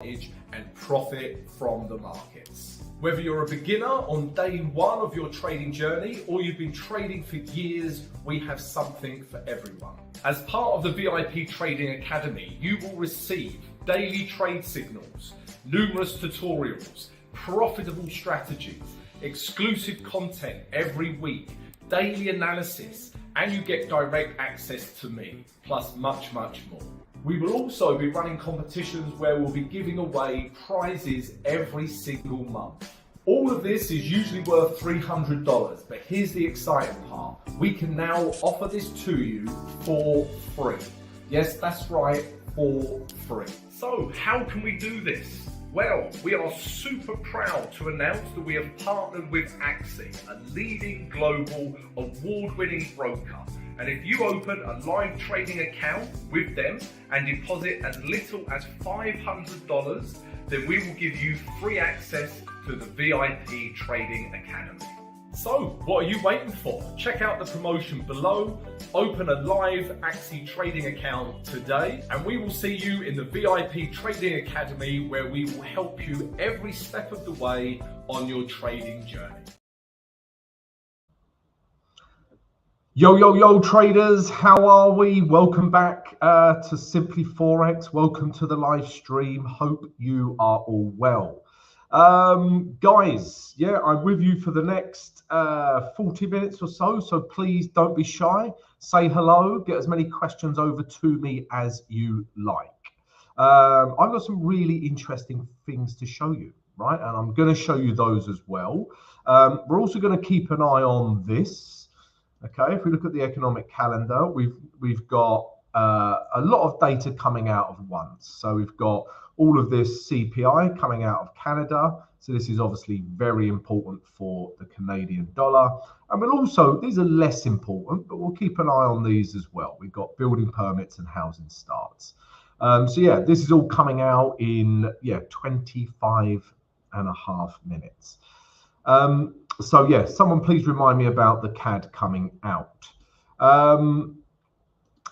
and profit from the markets. Whether you're a beginner on day one of your trading journey or you've been trading for years, we have something for everyone. As part of the VIP Trading Academy, you will receive daily trade signals, numerous tutorials, profitable strategies, exclusive content every week, daily analysis, and you get direct access to me, plus much, much more. We will also be running competitions where we'll be giving away prizes every single month. All of this is usually worth $300, but here's the exciting part. We can now offer this to you for free. Yes, that's right, for free. So how can we do this? Well, we are super proud to announce that we have partnered with Axie, a leading global award-winning broker. And if you open a live trading account with them and deposit as little as $500, then we will give you free access to the VIP Trading Academy. So, what are you waiting for? Check out the promotion below, open a live Axie trading account today, and we will see you in the VIP Trading Academy where we will help you every step of the way on your trading journey. Yo, traders, how are we? Welcome back to Simply Forex. Welcome to the live stream. Hope you are all well. Guys, yeah, I'm with you for the next 40 minutes or so, so please don't be shy. Say hello, get as many questions over to me as you like. I've got some really interesting things to show you, right? And I'm going to show you those as well. We're also going to keep an eye on this. Okay, if we look at the economic calendar, we've got a lot of data coming out of once. So we've got all of this CPI coming out of Canada. So this is obviously very important for the Canadian dollar. And we'll also, these are less important, but we'll keep an eye on these as well. We've got building permits and housing starts. So yeah, this is all coming out in 25 and a half minutes. So yeah, someone please remind me about the CAD coming out.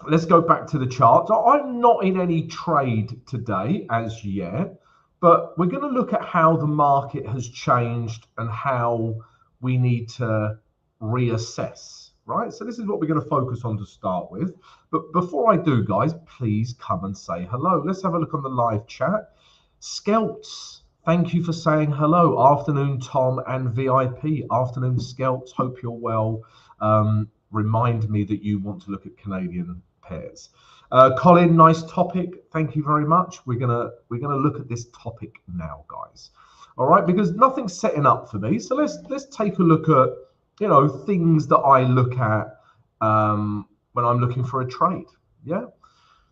Let's go back to the charts. I'm not in any trade today as yet, but we're going to look at how the market has changed and how we need to reassess, right? So this is what we're going to focus on to start with. But before I do, guys, please come and say hello. Let's have a look on the live chat. Skelts, thank you for saying hello. Afternoon, Tom and VIP. Afternoon, Skelts. Hope you're well. Remind me that you want to look at Canadian pairs. Colin, nice topic. Thank you very much. We're gonna look at this topic now, guys. All right, because nothing's setting up for me. So let's take a look at things that I look at when I'm looking for a trade. Yeah.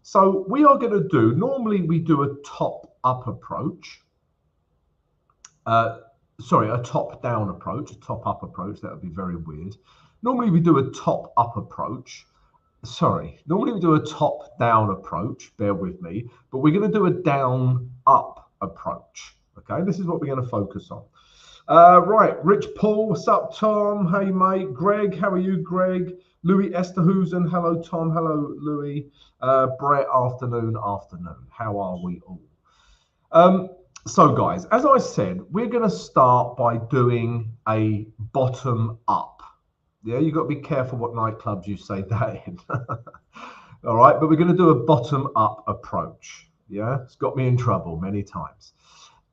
So we are going to do. Normally we do a top-up approach. Sorry, a top-down approach, a top-up approach. That would be very weird. Normally we do a top-up approach. Sorry, normally we do a top-down approach. Bear with me, but we're going to do a down-up approach. Okay, this is what we're going to focus on. Right, Rich Paul, what's up, Tom? Hey, mate. Greg, how are you, Greg? Louis Esterhusen, hello, Tom. Hello, Louis. Brett, afternoon. How are we all? So guys, as I said, we're going to start by doing a bottom up. Yeah, you've got to be careful what nightclubs you say that in. All right, but we're going to do a bottom up approach. Yeah, it's got me in trouble many times.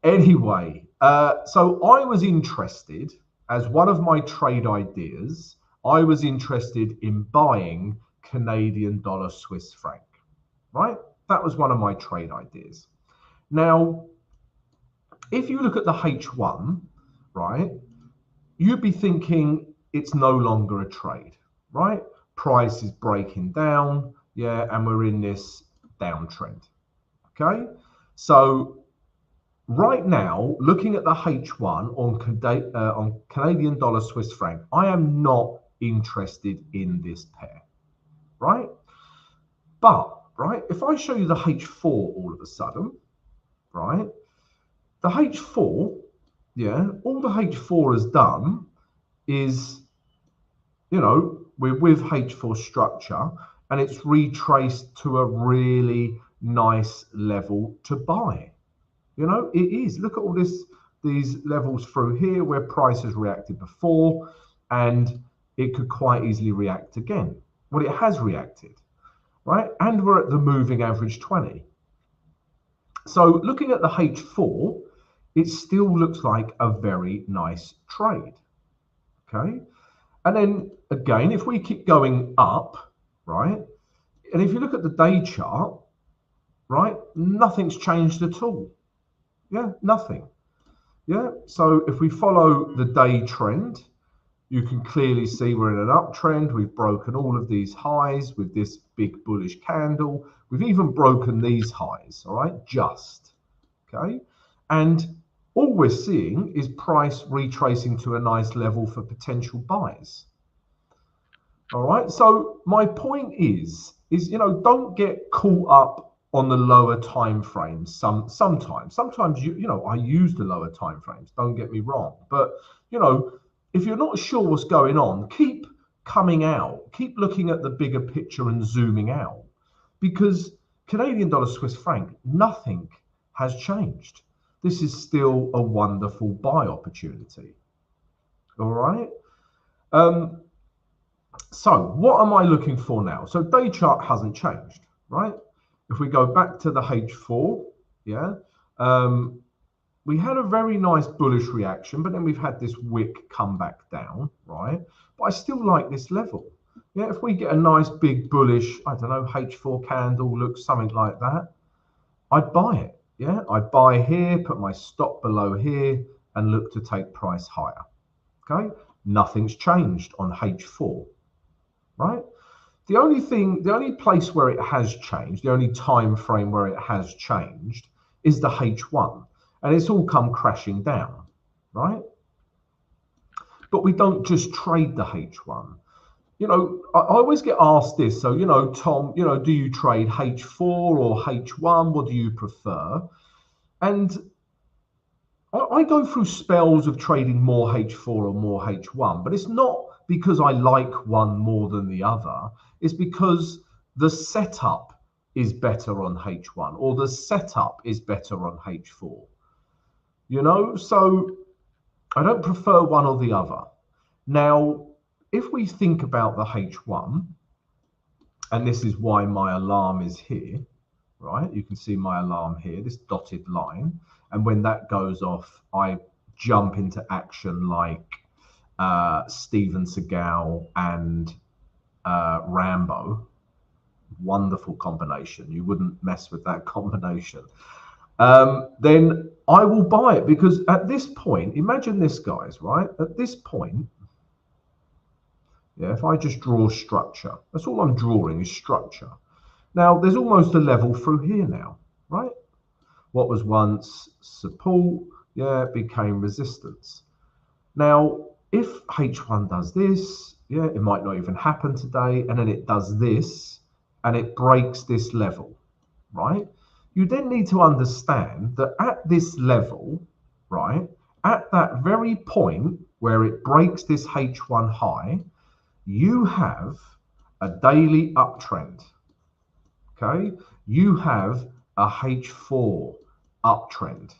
Anyway, so I was interested, as one of my trade ideas, I was interested in buying Canadian dollar Swiss franc, right? That was one of my trade ideas. Now, if you look at the H1, right, you'd be thinking it's no longer a trade, right? Price is breaking down, yeah, and we're in this downtrend, okay? So right now, looking at the H1 on Canadian dollar Swiss franc, I am not interested in this pair, right? But, right, if I show you the H4 all of a sudden, right, the H4, yeah, all the H4 has done is, we're with H4 structure and it's retraced to a really nice level to buy, You know, it is. Look at all these levels through here where price has reacted before, and it could quite easily react again. Well, it has reacted, right? And we're at the moving average 20. So looking at the H4, it still looks like a very nice trade, okay? And then again, if we keep going up, right? And if you look at the day chart, right, nothing's changed at all. Yeah, nothing. Yeah, so if we follow the day trend, you can clearly see we're in an uptrend. We've broken all of these highs with this big bullish candle. We've even broken these highs, all right, just, okay? And all we're seeing is price retracing to a nice level for potential buys. All right, so my point is you know, don't get caught up on the lower time frames. Sometimes you know, I use the lower time frames, don't get me wrong, but you know, if you're not sure what's going on, keep coming out, keep looking at the bigger picture and zooming out, because Canadian dollar, Swiss franc, nothing has changed. This is still a wonderful buy opportunity. All right. So what am I looking for now? So day chart hasn't changed, right? If we go back to the H4, yeah, we had a very nice bullish reaction, but then we've had this wick come back down, right? But I still like this level. Yeah, if we get a nice big bullish, I don't know, H4 candle, looks something like that, I'd buy it. Yeah, I'd buy here, put my stop below here, and look to take price higher. Okay, nothing's changed on H4, right? The only place where it has changed, the only time frame where it has changed is the H1, and it's all come crashing down, right? But we don't just trade the H1. You know, I always get asked this. So, you know, Tom, you know, do you trade H4 or H1? What do you prefer? And I go through spells of trading more H4 or more H1, but it's not because I like one more than the other. It's because the setup is better on H1 or the setup is better on H4. You know, so I don't prefer one or the other. Now, if we think about the H1, and this is why my alarm is here, right? You can see my alarm here, this dotted line. And when that goes off, I jump into action like Steven Seagal and Rambo. Wonderful combination. You wouldn't mess with that combination. Then I will buy it, because at this point, imagine this, guys, right? At this point, yeah, if I just draw structure, that's all I'm drawing is structure. Now, there's almost a level through here now, right? What was once support, yeah, became resistance. Now, if H1 does this, yeah, it might not even happen today, and then it does this, and it breaks this level, right? You then need to understand that at this level, right, at that very point where it breaks this H1 high, you have a daily uptrend, okay? You have a H4 uptrend,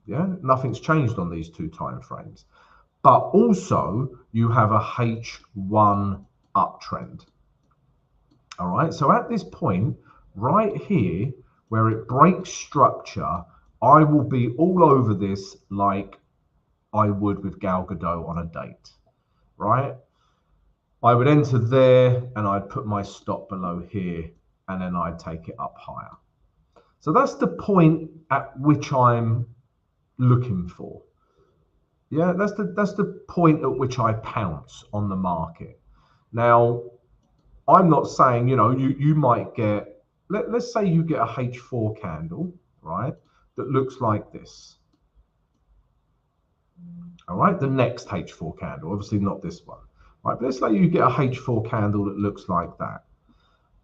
yeah? Nothing's changed on these two time frames. But also you have a H1 uptrend, all right? So at this point, right here, where it breaks structure, I will be all over this like I would with Gal Gadot on a date, right? I would enter there and I'd put my stop below here, and then I'd take it up higher. So that's the point at which I'm looking for. Yeah, that's the point at which I pounce on the market. Now, I'm not saying, you know, you might get, let's say you get a H4 candle, right, that looks like this. All right, the next H4 candle, obviously not this one. Right, but let's say you get a H4 candle that looks like that,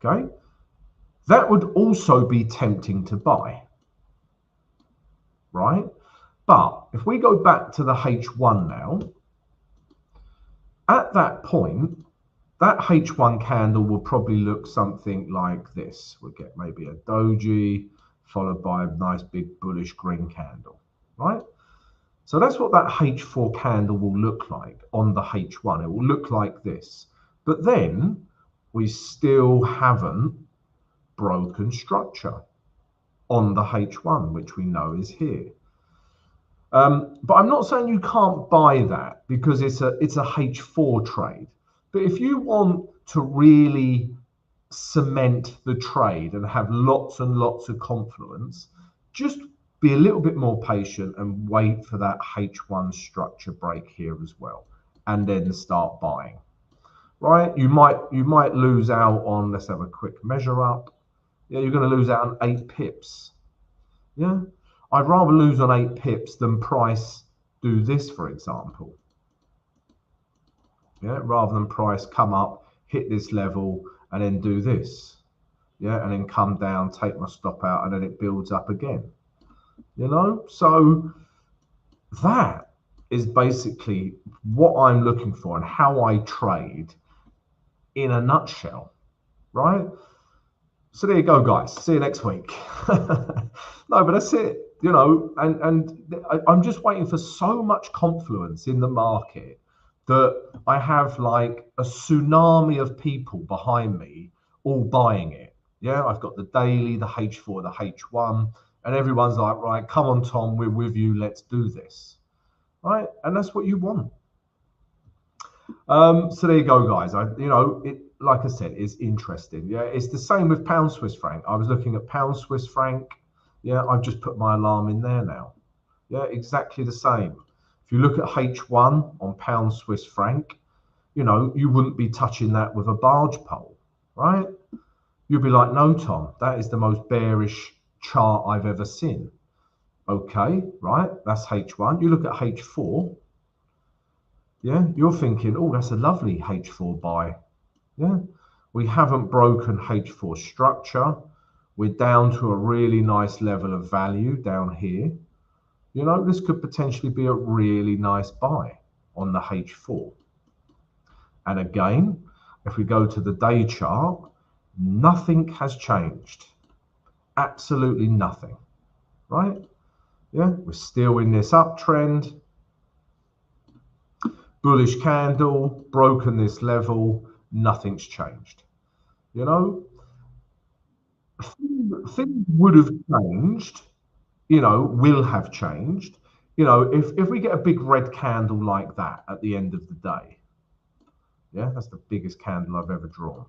okay? That would also be tempting to buy, right? But if we go back to the H1 now, at that point, that H1 candle will probably look something like this. We'll get maybe a doji, followed by a nice big bullish green candle, right? So that's what that H4 candle will look like on the H1. It will look like this. But then we still haven't broken structure on the H1, which we know is here. But I'm not saying you can't buy that because it's a H4 trade. But if you want to really cement the trade and have lots and lots of confluence, just be a little bit more patient and wait for that H1 structure break here as well, and then start buying. Right? You might lose out on, let's have a quick measure up. Yeah, you're going to lose out on 8 pips. Yeah, I'd rather lose on 8 pips than price do this, for example. Yeah, rather than price come up, hit this level, and then do this. Yeah, and then come down, take my stop out, and then it builds up again. You know, so that is basically what I'm looking for and how I trade in a nutshell, right? So there you go, guys. See you next week. No, but that's it. You know, and I'm just waiting for so much confluence in the market that I have like a tsunami of people behind me all buying it. Yeah, I've got the daily, the H4, the H1, and everyone's like, right, come on, Tom, we're with you. Let's do this. Right. And that's what you want. So there you go, guys. Like I said, it's interesting. Yeah, it's the same with pound Swiss franc. I was looking at pound Swiss franc. Yeah, I've just put my alarm in there now. Yeah, exactly the same. If you look at H1 on pound Swiss franc, you know, you wouldn't be touching that with a barge pole, right? You'd be like, no, Tom, that is the most bearish chart I've ever seen. Okay, right, that's H1. You look at H4, yeah, you're thinking, oh, that's a lovely H4 buy. Yeah, we haven't broken H4 structure. We're down to a really nice level of value down here. You know, this could potentially be a really nice buy on the H4. And again, if we go to the day chart, nothing has changed. Absolutely nothing, right? Yeah, we're still in this uptrend. Bullish candle, broken this level, nothing's changed. You know, things would have changed, you know, will have changed. You know, if we get a big red candle like that at the end of the day, yeah, that's the biggest candle I've ever drawn,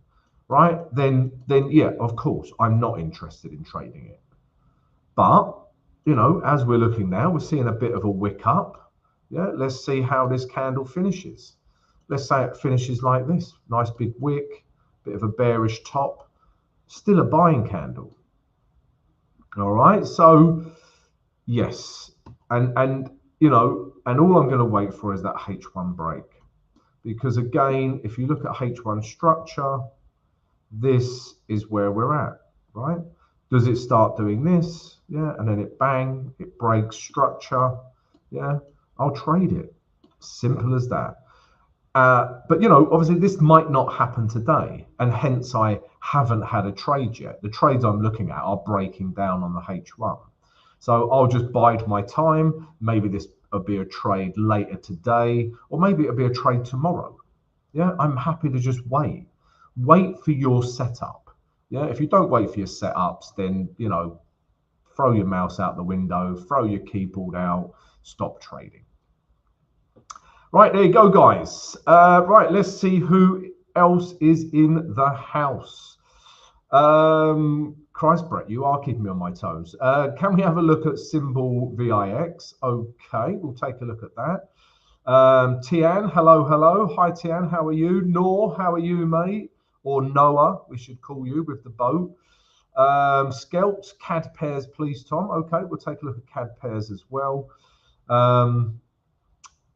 right? Then yeah, of course, I'm not interested in trading it. But, you know, as we're looking now, we're seeing a bit of a wick up. Yeah, let's see how this candle finishes. Let's say it finishes like this. Nice big wick, bit of a bearish top, still a buying candle. All right, so yes, and you know, and all I'm going to wait for is that H1 break. Because again, if you look at H1 structure, this is where we're at, right? Does it start doing this? Yeah, and then it bang, it breaks structure. Yeah, I'll trade it. Simple as that. But, you know, obviously this might not happen today, and hence I haven't had a trade yet. The trades I'm looking at are breaking down on the H1. So I'll just bide my time. Maybe this will be a trade later today, or maybe it'll be a trade tomorrow. Yeah, I'm happy to just wait. Wait for your setup. Yeah, if you don't wait for your setups, then, you know, throw your mouse out the window, throw your keyboard out, stop trading. Right, there you go, guys. Right, let's see who else is in the house. Christ, Brett, you are keeping me on my toes. Can we have a look at symbol VIX? Okay, we'll take a look at that. Tian, hello. Hi, Tian, how are you? Noor, how are you, mate? Or Noah, we should call you with the boat. Skelt, CAD pairs, please, Tom. Okay, we'll take a look at CAD pairs as well.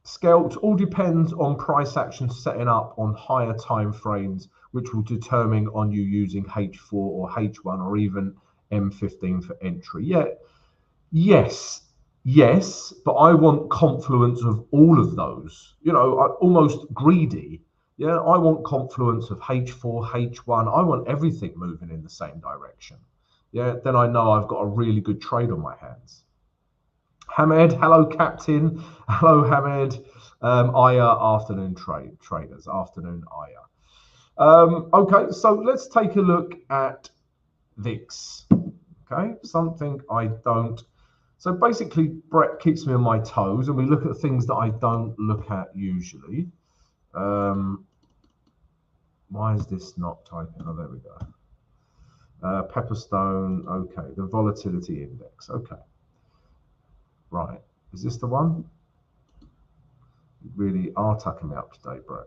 Skelt, all depends on price action setting up on higher time frames, which will determine on you using H4 or H1 or even M15 for entry. Yeah, yes, but I want confluence of all of those. You know, almost greedy. Yeah, I want confluence of H4, H1. I want everything moving in the same direction. yeah, then I know I've got a really good trade on my hands. Hamed, hello, Captain. Hello, Hamed. Aya, afternoon traders, afternoon Aya. Okay, so let's take a look at VIX. Okay, something I don't. So basically, Brett keeps me on my toes, and we look at things that I don't look at usually. Why is this not typing? Oh, there we go. Pepperstone, okay, the volatility index, okay. Right, is this the one? You really are tucking me up today, Brett.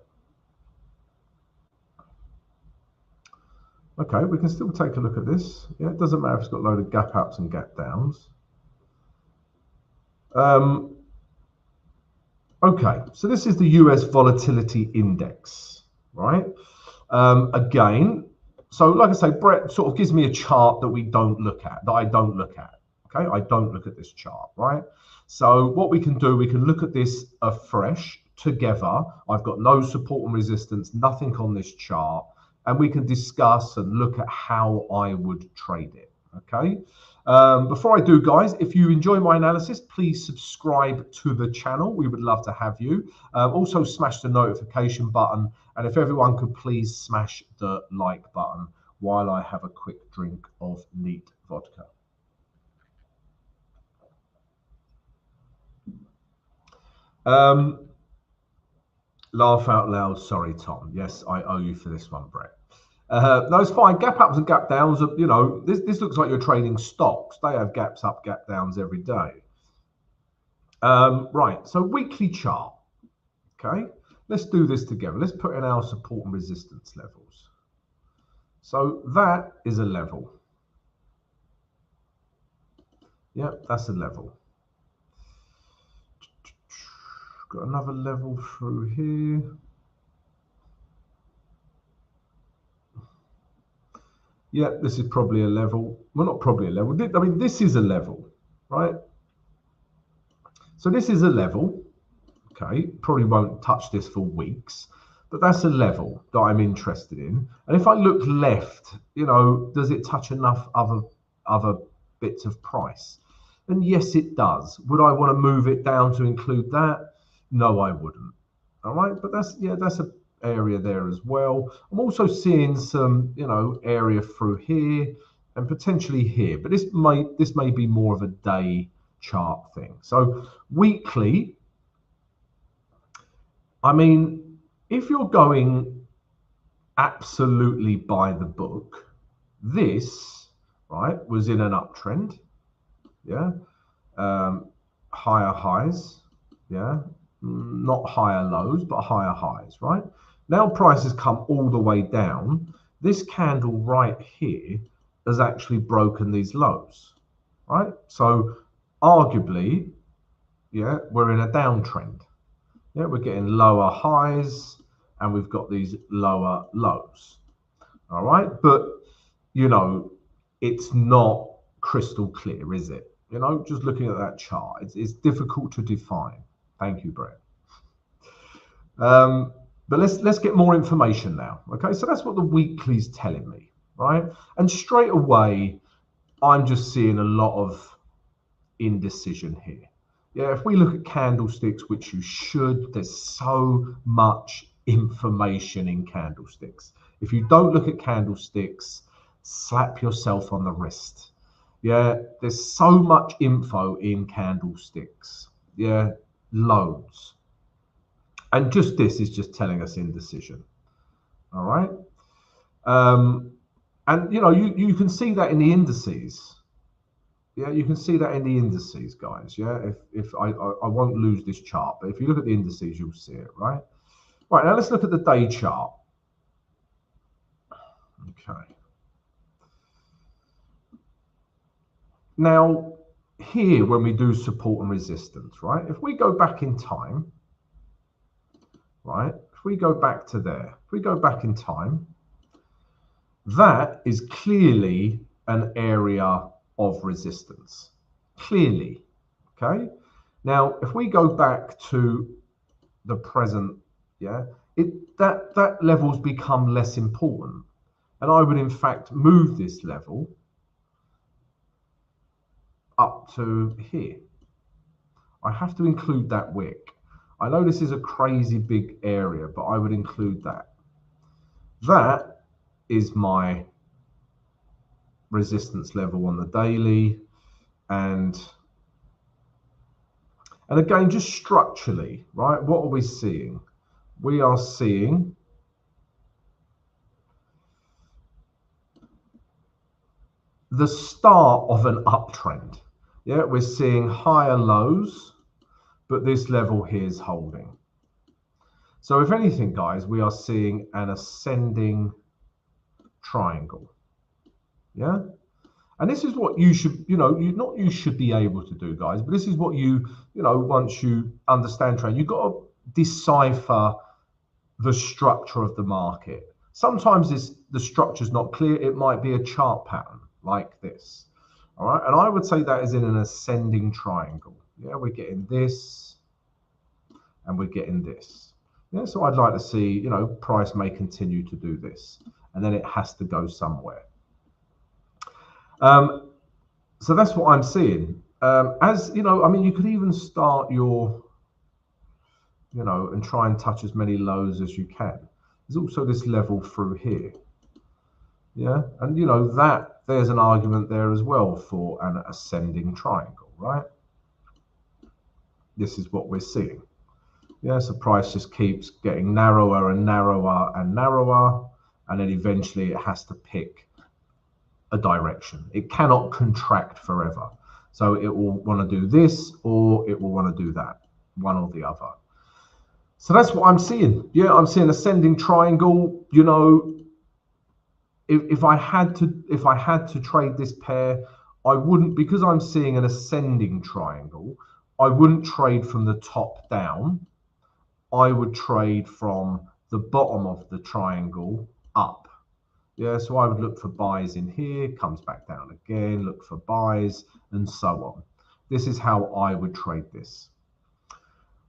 Okay, we can still take a look at this. Yeah, it doesn't matter if it's got a load of gap ups and gap downs. Okay, so this is the US volatility index, right? Again, so like I say, Brett sort of gives me a chart that we don't look at, that I don't look at. Okay, I don't look at this chart, right? So what we can do, we can look at this afresh together. I've got no support and resistance, nothing on this chart, and we can discuss and look at how I would trade it. Okay. Before I do, guys, if you enjoy my analysis, please subscribe to the channel. We would love to have you. Also smash the notification button, and if everyone could please smash the like button while I have a quick drink of neat vodka. Laugh out loud. Sorry, Tom. Yes, I owe you for this one, Brett. No, it's fine. Gap ups and gap downs. You know, this looks like you're trading stocks. They have gaps up, gap downs every day. Right. So weekly chart. Okay. Let's do this together. Let's put in our support and resistance levels. So that is a level. Yep, that's a level. Got another level through here. Yeah, this is probably a level. Well, not probably a level. I mean, this is a level, right? So this is a level. Okay, probably won't touch this for weeks, but that's a level that I'm interested in. And if I look left, you know, does it touch enough other bits of price? And yes, it does. Would I want to move it down to include that? No, I wouldn't. All right, but that's a area there as well. I'm also seeing some, you know, area through here and potentially here, but this may be more of a day chart thing. So weekly, I mean, if you're going absolutely by the book, this, right, was in an uptrend, yeah, higher highs, yeah, not higher lows, but higher highs, right? Now prices come all the way down. This candle right here has actually broken these lows, right? So arguably, yeah, we're in a downtrend. Yeah, we're getting lower highs and we've got these lower lows. All right, but you know, it's not crystal clear, is it? You know, just looking at that chart, it's difficult to define. Thank you, Brett. But let's get more information now. Okay, so that's what the weekly's telling me, right? And straight away, I'm just seeing a lot of indecision here. Yeah, if we look at candlesticks, which you should, there's so much information in candlesticks. If you don't look at candlesticks, slap yourself on the wrist. Yeah, there's so much info in candlesticks. Yeah, loads. And just this is just telling us indecision. All right. And you know, you can see that in the indices. Yeah, you can see that in the indices, guys. Yeah, if I won't lose this chart, but if you look at the indices, you'll see it, right? Right, now let's look at the day chart. Okay. Now, here, when we do support and resistance, right? If we go back in time, right? If we go back to there, if we go back in time, that is clearly an area of resistance. Clearly, okay? Now, if we go back to the present, yeah, that level's become less important. And I would, in fact, move this level, up to here. I have to include that wick. I know this is a crazy big area, but I would include that. That is my resistance level on the daily. And again, just structurally, right? What are we seeing? We are seeing the start of an uptrend. Yeah, we're seeing higher lows, but this level here is holding. So if anything, guys, we are seeing an ascending triangle. Yeah. And this is what you should, you should be able to do, guys, but this is what once you understand trade, you've got to decipher the structure of the market. Sometimes the structure is not clear. It might be a chart pattern like this. All right. And I would say that is in an ascending triangle. Yeah, we're getting this and we're getting this. Yeah, so I'd like to see, price may continue to do this and then it has to go somewhere. So that's what I'm seeing. You could even start your, and try and touch as many lows as you can. There's also this level through here. Yeah, and there's an argument there as well for an ascending triangle, right? This is what we're seeing. Yeah, so price just keeps getting narrower and narrower and narrower, and then eventually it has to pick a direction. It cannot contract forever. So it will want to do this or it will want to do that, one or the other. So that's what I'm seeing. Yeah, I'm seeing ascending triangle. If I had to trade this pair, I wouldn't, because I'm seeing an ascending triangle, I wouldn't trade from the top down. I would trade from the bottom of the triangle up. Yeah, so I would look for buys in here, comes back down again, look for buys, and so on. This is how I would trade this.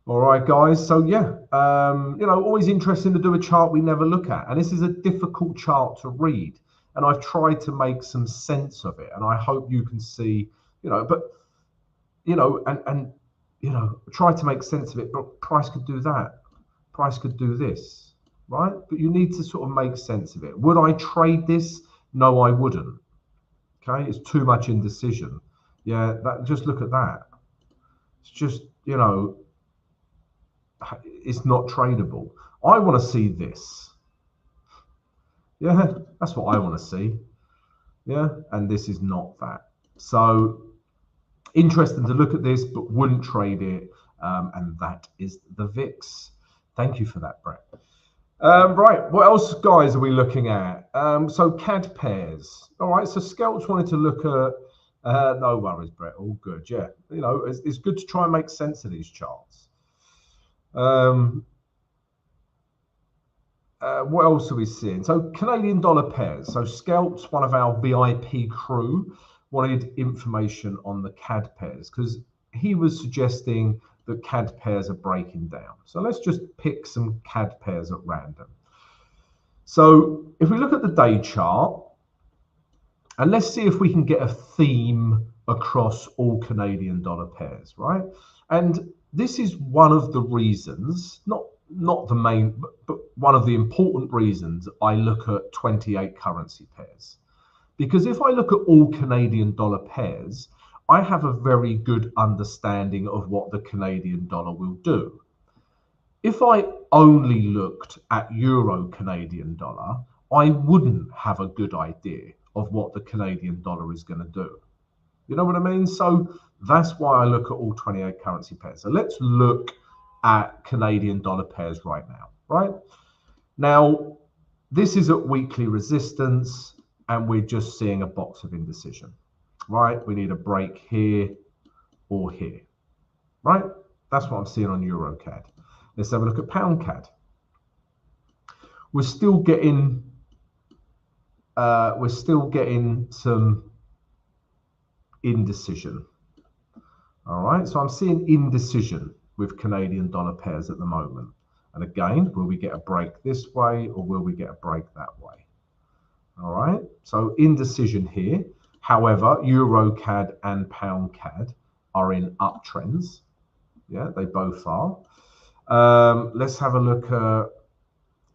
All right, guys. So yeah, always interesting to do a chart we never look at. And this is a difficult chart to read. And I've tried to make some sense of it. And I hope you can see, try to make sense of it. But price could do that. Price could do this. Right? But you need to sort of make sense of it. Would I trade this? No, I wouldn't. Okay, it's too much indecision. Yeah, just look at that. It's just, it's not tradable. I want to see this. Yeah, that's what I want to see. Yeah, and this is not that. So interesting to look at this, but wouldn't trade it. And that is the VIX. Thank you for that, Brett. Right, what else, guys, are we looking at? So CAD pairs. All right, so Scouts wanted to look at, no worries, Brett, all good. Yeah, it's good to try and make sense of these charts. What else are we seeing? So Canadian dollar pairs. So Scouts, one of our VIP crew, wanted information on the CAD pairs because he was suggesting that CAD pairs are breaking down. So let's just pick some CAD pairs at random. So if we look at the day chart, and let's see if we can get a theme across all Canadian dollar pairs, right? And this is one of the reasons, not the main, but one of the important reasons I look at 28 currency pairs. Because if I look at all Canadian dollar pairs, I have a very good understanding of what the Canadian dollar will do. If I only looked at Euro Canadian dollar, I wouldn't have a good idea of what the Canadian dollar is going to do. You know what I mean? So that's why I look at all 28 currency pairs. So let's look at Canadian dollar pairs right now, right? Now, this is at weekly resistance, and we're just seeing a box of indecision. Right, we need a break here or here, right? That's what I'm seeing on Euro CAD. Let's have a look at Pound CAD. We're still getting some indecision. All right, so I'm seeing indecision with Canadian dollar pairs at the moment. And again, will we get a break this way or will we get a break that way? All right, so indecision here. However, Euro CAD and Pound CAD are in uptrends. Yeah, they both are. Let's have a look at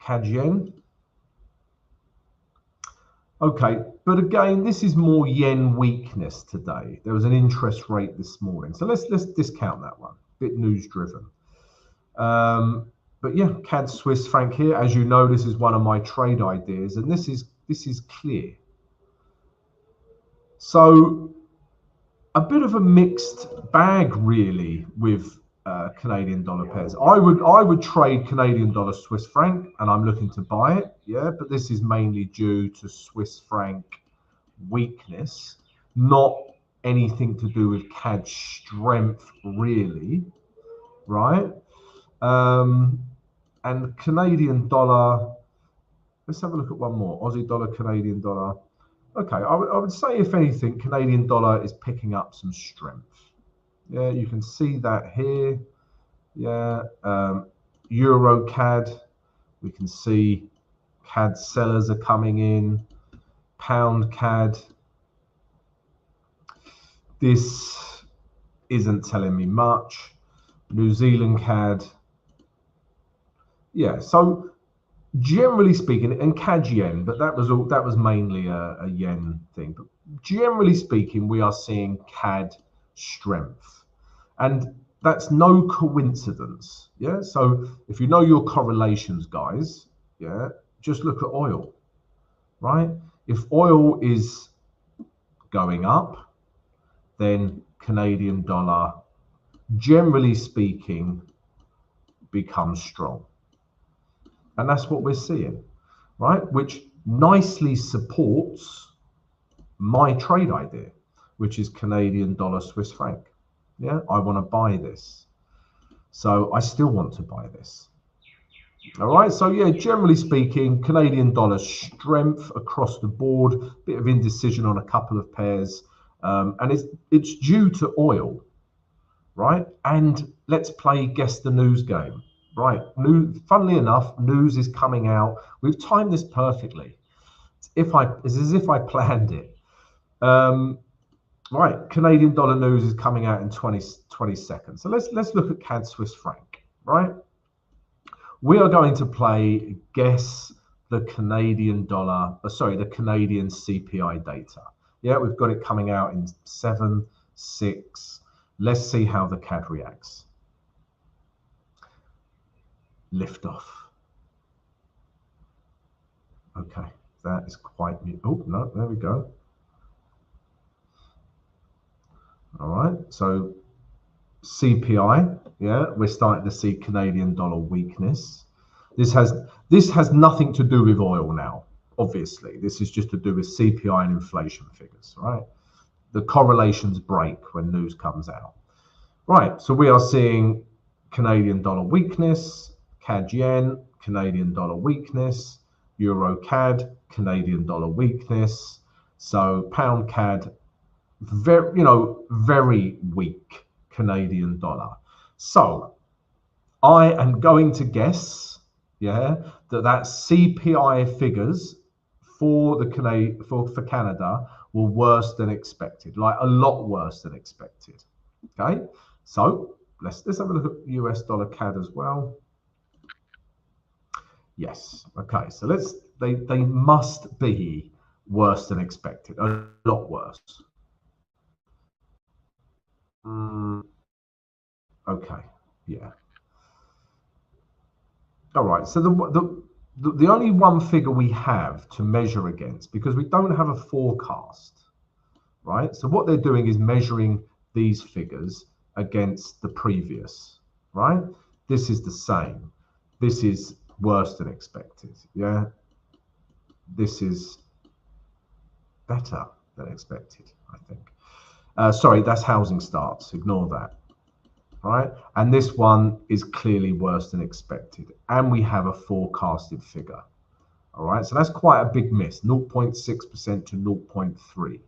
CAD Yen. Okay, but again, this is more yen weakness today. There was an interest rate this morning, so let's discount that one. Bit news driven. But yeah, CAD Swiss franc here. As you know, this is one of my trade ideas, and this is clear. So a bit of a mixed bag really with Canadian dollar pairs. I would trade Canadian dollar Swiss franc, and I'm looking to buy it. Yeah, but this is mainly due to Swiss franc weakness, not anything to do with CAD strength really, right? And Canadian dollar. Let's have a look at one more. Aussie dollar, Canadian dollar. Okay, I would say if anything, Canadian dollar is picking up some strength. Yeah, you can see that here. Yeah, Euro CAD, we can see CAD sellers are coming in. Pound CAD, this isn't telling me much. New Zealand CAD, yeah. So generally speaking, and CAD yen, but that was mainly a yen thing. But generally speaking, we are seeing CAD strength, and that's no coincidence. Yeah. So if you know your correlations, guys, yeah, just look at oil, right? If oil is going up, then Canadian dollar, generally speaking, becomes strong. And that's what we're seeing, right? Which nicely supports my trade idea, which is Canadian dollar Swiss franc. Yeah, I want to buy this. So I still want to buy this. All right, so yeah, generally speaking, Canadian dollar strength across the board, bit of indecision on a couple of pairs, and it's due to oil, right? And let's play guess the news game, right? Funnily enough, news is coming out. We've timed this perfectly. It's as if I planned it. Right, Canadian dollar news is coming out in 20 seconds. So let's look at CAD Swiss franc, right? We are going to play guess the Canadian dollar, the Canadian CPI data. Yeah, we've got it coming out in 7, 6. Let's see how the CAD reacts. Lift off. Okay, that is quite new. Oh, no, there we go. All right, so CPI, yeah, we're starting to see Canadian dollar weakness. This has nothing to do with oil now, obviously. This is just to do with CPI and inflation figures, right? The correlations break when news comes out. Right, so we are seeing Canadian dollar weakness, CAD yen, Canadian dollar weakness, Euro CAD, Canadian dollar weakness. So pound CAD, very weak Canadian dollar. So I am going to guess, yeah, that CPI figures for Canada were worse than expected, like a lot worse than expected. Okay, so let's have a look at US dollar CAD as well. Yes. Okay, so they must be worse than expected, a lot worse. Okay, yeah. All right, so the only one figure we have to measure against, because we don't have a forecast, right? So what they're doing is measuring these figures against the previous, right? This is the same. This is worse than expected, yeah? This is better than expected, I think. Sorry, that's housing starts. Ignore that. Right, and this one is clearly worse than expected, and we have a forecasted figure. All right, so that's quite a big miss, 0.6% to 0.3.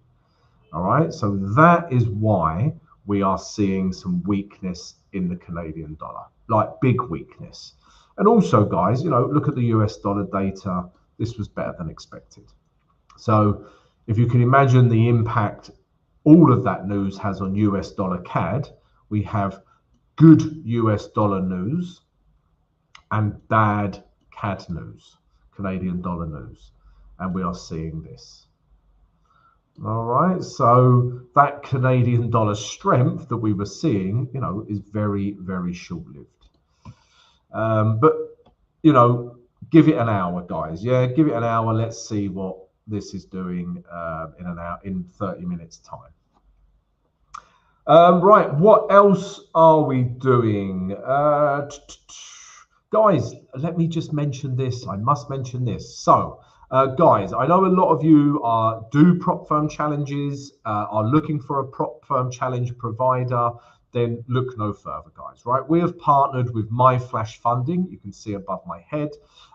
All right, so that is why we are seeing some weakness in the Canadian dollar, like big weakness. And also, guys, look at the US dollar data. This was better than expected. So if you can imagine the impact all of that news has on US dollar CAD, we have good US dollar news and bad CAD news, Canadian dollar news. And we are seeing this. All right, so that Canadian dollar strength that we were seeing, you know, is very, very short-lived. But, you know, give it an hour, guys. Yeah, give it an hour. Let's see what this is doing in an hour, in 30 minutes time. Right, what else are we doing? Guys, let me just mention this. I must mention this. So, guys, I know a lot of you do prop firm challenges, are looking for a prop firm challenge provider. Then look no further, guys, right? We have partnered with My Flash Funding. You can see above my head.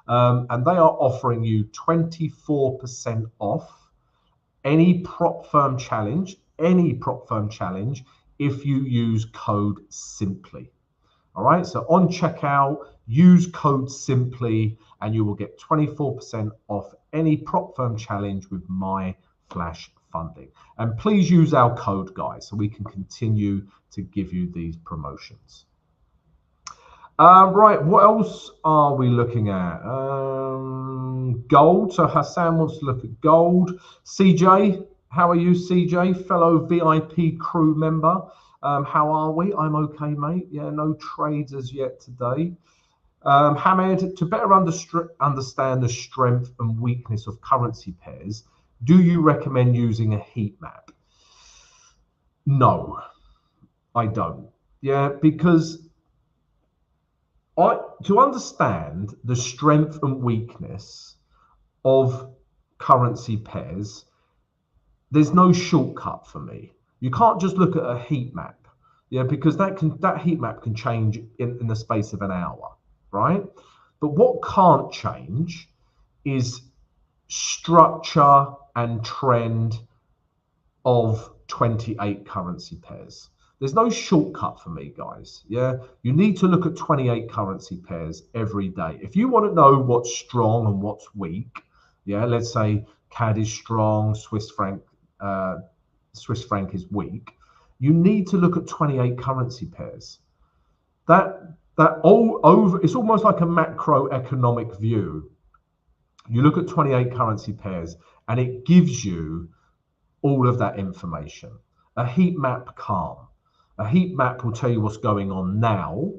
And they are offering you 24% off any prop firm challenge, if you use code SIMPLY. All right, so on checkout, use code SIMPLY and you will get 24% off any prop firm challenge with My Flash Funding. And please use our code, guys, so we can continue to give you these promotions. Right, what else are we looking at? Gold. So Hassan wants to look at gold. CJ, how are you, CJ? Fellow VIP crew member. How are we? I'm okay, mate. Yeah, no trades as yet today. Hamed, to better understand the strength and weakness of currency pairs, do you recommend using a heat map? No, I don't. Yeah, because to understand the strength and weakness of currency pairs, there's no shortcut for me. You can't just look at a heat map, yeah, because that heat map can change in the space of an hour, right? But what can't change is structure and trend of 28 currency pairs. There's no shortcut for me, guys. Yeah, you need to look at 28 currency pairs every day. If you want to know what's strong and what's weak, yeah, let's say CAD is strong, Swiss franc is weak. You need to look at 28 currency pairs. It's almost like a macroeconomic view. You look at 28 currency pairs and it gives you all of that information. A heat map can't. A heat map will tell you what's going on now,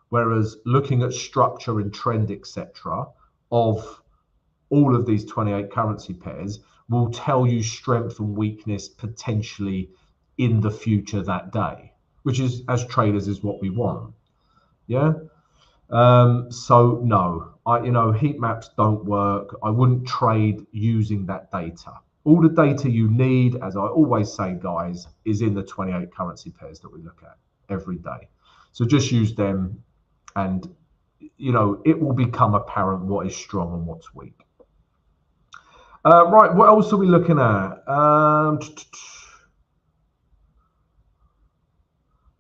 whereas looking at structure and trend, etc., of all of these 28 currency pairs will tell you strength and weakness potentially in the future that day, which is, as traders, is what we want. Yeah. So no, heat maps don't work. I wouldn't trade using that data. All the data you need, as I always say, guys, is in the 28 currency pairs that we look at every day. So just use them and, it will become apparent what is strong and what's weak. Right, what else are we looking at?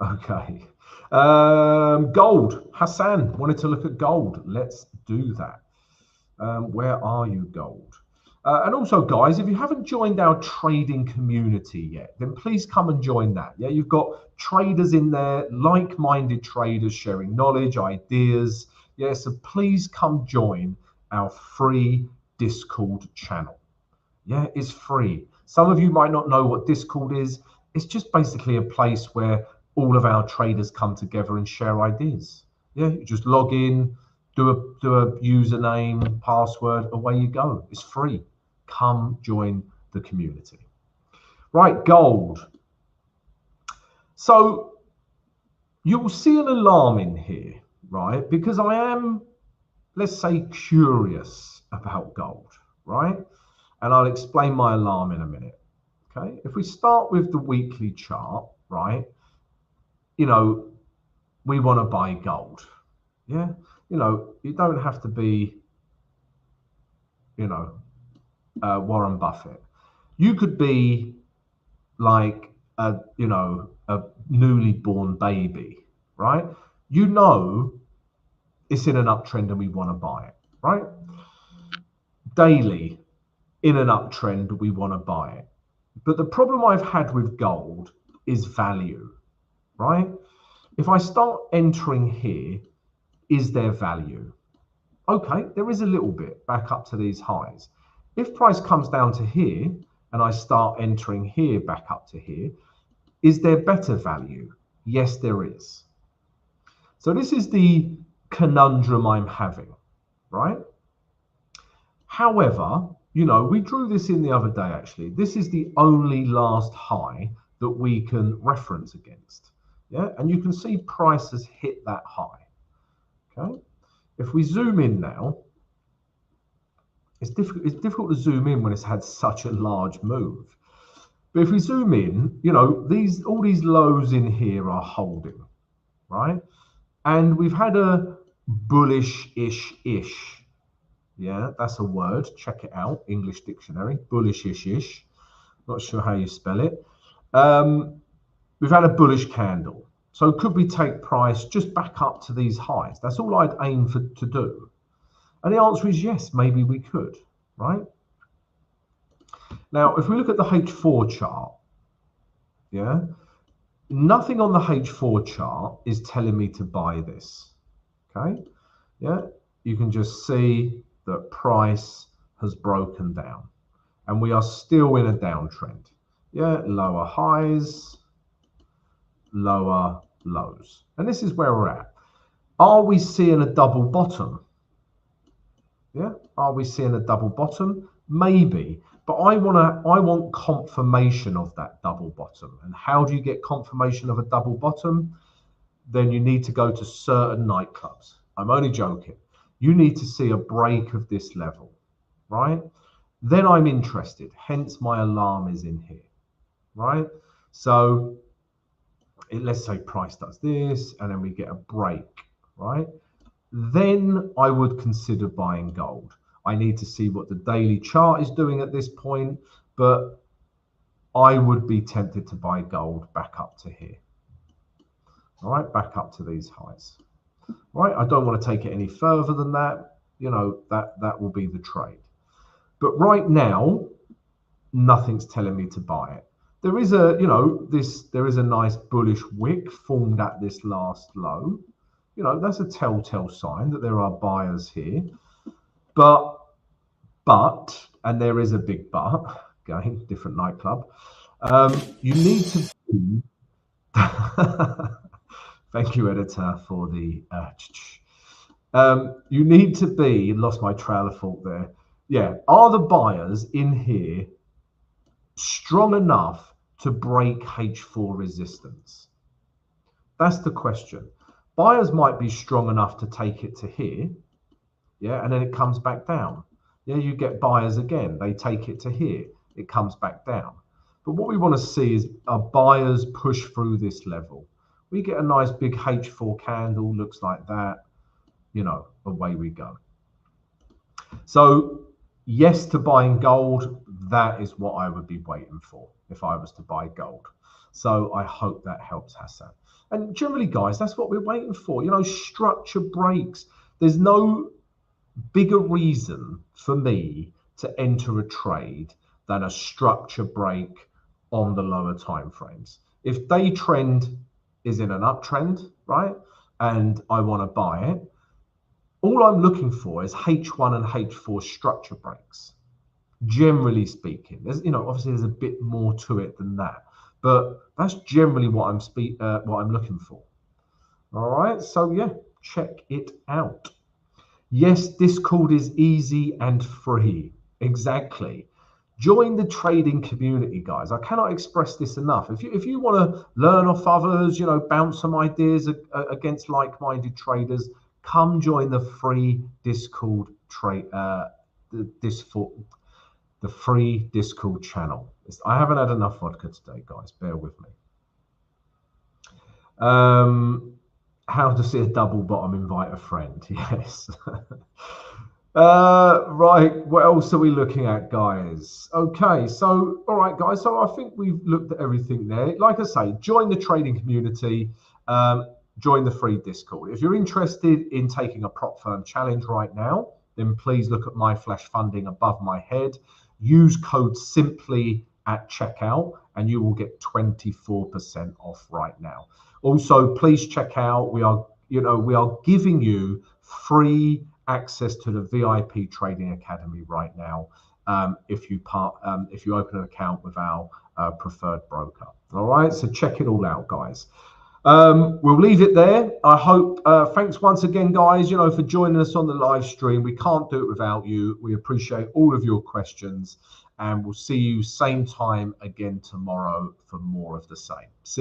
Okay. Gold. Hassan wanted to look at gold. Let's do that. Where are you, gold? And also, guys, if you haven't joined our trading community yet, then please come and join that. Yeah, you've got traders in there, like-minded traders sharing knowledge, ideas. Yeah, so please come join our free Discord channel. Yeah, it's free. Some of you might not know what Discord is. It's just basically a place where all of our traders come together and share ideas. Yeah, you just log in, do a username, password, away you go. It's free. Come join the community. Right, gold. So you'll see an alarm in here, right? Because I am, let's say, curious about gold, right? And I'll explain my alarm in a minute. Okay, if we start with the weekly chart, right? We want to buy gold. Yeah, you don't have to be, Warren Buffett. You could be like a newly born baby, right? It's in an uptrend and we want to buy it, right? Daily, in an uptrend, we want to buy it. But the problem I've had with gold is value, right? If I start entering here, is there value? Okay, there is a little bit back up to these highs. If price comes down to here and I start entering here back up to here, is there better value? Yes, there is. So this is the conundrum I'm having, right? However, you know, we drew this in the other day, actually. This is the only last high that we can reference against. Yeah, and you can see price has hit that high. Okay, if we zoom in now, it's difficult to zoom in when it's had such a large move. But if we zoom in, you know, all these lows in here are holding, right? And we've had a bullish-ish. Yeah, that's a word. Check it out. English dictionary. Bullish-ish. Not sure how you spell it. We've had a bullish candle. So could we take price just back up to these highs? That's all I'd aim to do. And the answer is yes, maybe we could, right? Now, if we look at the H4 chart, yeah, nothing on the H4 chart is telling me to buy this, okay? Yeah, you can just see that price has broken down and we are still in a downtrend. Yeah, lower highs, lower lows. And this is where we're at. Are we seeing a double bottom? Yeah, are we seeing a double bottom? Maybe, but I want confirmation of that double bottom. And how do you get confirmation of a double bottom? Then you need to go to certain nightclubs. I'm only joking. You need to see a break of this level, right? Then I'm interested. Hence my alarm is in here, right? So let's say price does this and then we get a break, right? Then I would consider buying gold. I need to see what the daily chart is doing at this point, but I would be tempted to buy gold back up to here. All right, back up to these highs. Right, I don't want to take it any further than that. You know, that will be the trade. But right now, nothing's telling me to buy it. There is a, you know, there is a nice bullish wick formed at this last low. You know, that's a telltale sign that there are buyers here. But, and there is a big but, again, different nightclub. You need to be, thank you, editor, for the, you need to be, lost my trail of thought there. Yeah, are the buyers in here strong enough to break H4 resistance? That's the question. Buyers might be strong enough to take it to here, yeah, and then it comes back down. Yeah, you get buyers again, they take it to here, it comes back down. But what we want to see is buyers push through this level. We get a nice big H4 candle, looks like that, you know, away we go. So yes to buying gold, that is what I would be waiting for if I was to buy gold. So I hope that helps, Hassan. And generally, guys, that's what we're waiting for. You know, structure breaks. There's no bigger reason for me to enter a trade than a structure break on the lower time frames. If day trend is in an uptrend, right, and I want to buy it, all I'm looking for is H1 and H4 structure breaks. Generally speaking, there's, you know, obviously there's a bit more to it than that, but that's generally what I'm looking for. All right, so yeah, check it out. Yes, Discord is easy and free. Exactly. Join the trading community, guys. I cannot express this enough. If you want to learn off others, you know, bounce some ideas against like-minded traders, come join the free Discord the free Discord channel. I haven't had enough vodka today, guys. Bear with me. How to see a double bottom, invite a friend. Yes. Right, what else are we looking at, guys? Okay, so all right, guys, so I think we've looked at everything there. Like I say, join the trading community, join the free Discord. If you're interested in taking a prop firm challenge right now, then please look at my flash funding above my head. Use code simply at checkout, and you will get 24% off right now. Also, please check out, we are giving you free access to the VIP Trading Academy right now, if you open an account with our preferred broker. All right, so check it all out, guys. We'll leave it there. I hope, thanks once again, guys, for joining us on the live stream. We can't do it without you. We appreciate all of your questions, and we'll see you same time again tomorrow for more of the same.